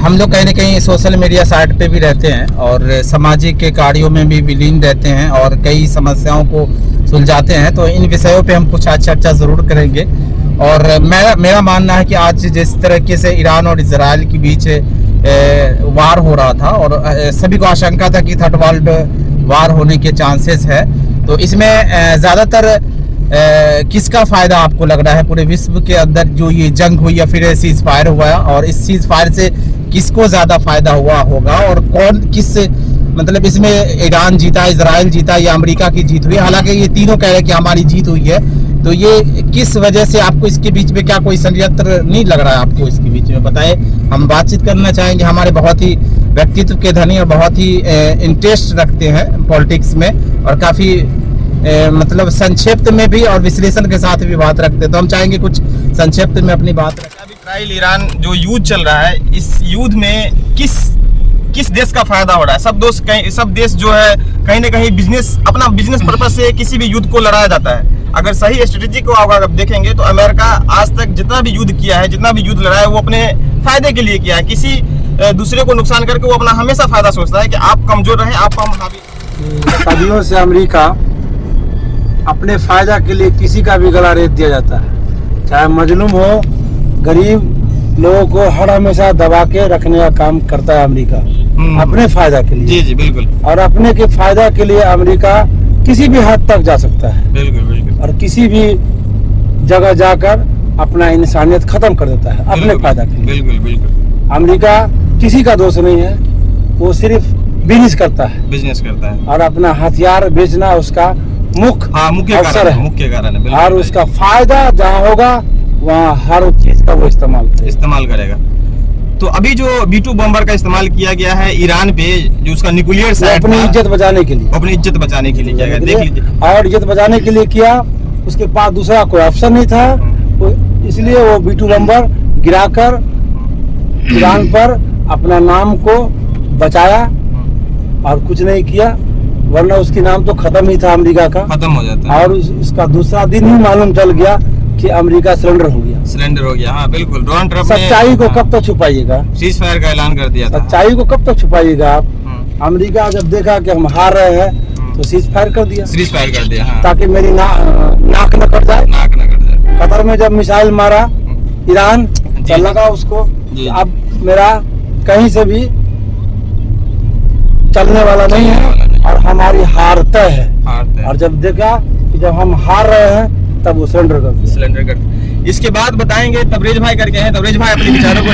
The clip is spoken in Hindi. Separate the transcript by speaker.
Speaker 1: हम लोग कहीं ना कहीं सोशल मीडिया साइट पे भी रहते हैं और सामाजिक के कार्यों में भी विलीन रहते हैं और कई समस्याओं को सुलझाते हैं। तो इन विषयों पे हम कुछ आज चर्चा ज़रूर करेंगे। और मेरा मानना है कि आज जिस तरीके से ईरान और इजराइल के बीच वार हो रहा था और सभी को आशंका था कि थर्ड वर्ल्ड वार होने के चांसेस है, तो इसमें ज़्यादातर किसका फ़ायदा आपको लग रहा है? पूरे विश्व के अंदर जो ये जंग हुई या फिर सीज फायर हुआ और इस सीज फायर से किसको ज़्यादा फायदा हुआ होगा और कौन किस मतलब इसमें ईरान जीता, इजराइल जीता या अमेरिका की जीत हुई? हालांकि ये तीनों कह रहे हैं कि हमारी जीत हुई है, तो ये किस वजह से आपको इसके बीच में क्या कोई षड्यंत्र नहीं लग रहा है आपको इसके बीच में? बताएं। हम बातचीत करना चाहेंगे। हमारे बहुत ही व्यक्तित्व के धनी और बहुत ही इंटरेस्ट रखते हैं पॉलिटिक्स में और काफ़ी मतलब संक्षिप्त में भी और विश्लेषण के साथ भी बात रखते हैं, तो हम चाहेंगे कुछ संक्षिप्त में अपनी बात रखें।
Speaker 2: अभी इजराइल ईरान जो युद्ध चल रहा है, इस युद्ध में किस देश का फायदा हो रहा है? सब देश जो है कहीं ना कहीं अपना बिजनेस पर्पस से किसी भी युद्ध को लड़ाया जाता है। अगर सही स्ट्रेटेजी को अगर देखेंगे तो अमेरिका आज तक जितना भी युद्ध किया है, जितना भी युद्ध लड़ा है, वो अपने फायदे के लिए किया है। किसी दूसरे को नुकसान करके वो अपना हमेशा फायदा सोचता है कि आप कमजोर रहे, आप हम हावी।
Speaker 3: सदियों से अमेरिका अपने फायदा के लिए किसी का भी गला रेत दिया जाता है, चाहे मजलूम हो, गरीब लोगों को हर हमेशा दबा के रखने का काम करता है अमेरिका अपने फायदा के लिए।
Speaker 2: जी जी बिल्कुल।
Speaker 3: और अपने के फायदा के लिए अमेरिका किसी भी हद तक जा सकता है।
Speaker 2: बिल्कुल बिल्कुल।
Speaker 3: और किसी भी जगह जाकर अपना इंसानियत खत्म कर देता है अपने फायदा के लिए।
Speaker 2: बिल्कुल बिल्कुल।
Speaker 3: अमेरिका किसी का दोस्त नहीं है, वो सिर्फ बिजनेस करता है और अपना हथियार बेचना उसका मुख्य अवसर है,
Speaker 2: मुख्य कारण है।
Speaker 3: और उसका फायदा जहाँ होगा वहाँ हर चीज का वो इस्तेमाल करेगा।
Speaker 2: तो अभी जो B2 बम्बर का इस्तेमाल किया गया है ईरान पे, जो उसका न्यूक्लियर साइट
Speaker 3: अपनी इज्जत बचाने के लिए
Speaker 2: किया गया, देख लीजिए।
Speaker 3: और इज्जत बचाने के लिए किया, उसके पास दूसरा कोई ऑप्शन नहीं था, इसलिए वो B2 बम्बर गिराकर ईरान पर अपना नाम को बचाया और कुछ नहीं किया, वरना उसकी नाम तो खत्म ही था, अमेरिका का
Speaker 2: खत्म हो जाता।
Speaker 3: और इसका दूसरा दिन ही मालूम चल गया कि अमेरिका सिलेंडर हो गया।
Speaker 2: हाँ बिल्कुल। डोनाल्ड ट्रंप
Speaker 3: सच्चाई को कब तक छुपाइएगा?
Speaker 2: सीज फायर का ऐलान कर दिया था।
Speaker 3: सच्चाई को कब तक छुपाइएगा आप? अमेरिका जब देखा कि हम हार रहे हैं तो सीज फायर कर दिया,
Speaker 2: हाँ।
Speaker 3: ताकि मेरी नाक न कट जाए। कतर में जब मिसाइल मारा ईरान, तो लगा उसको अब मेरा कहीं से भी चलने वाला नहीं है और हमारी हार तय है। और जब देखा कि जब हम हार रहे हैं तब वो सिलेंडर कर दिया।
Speaker 2: इसके बाद बताएंगे तबरेज भाई करके हैं। तबरेज भाई अपने विचारों को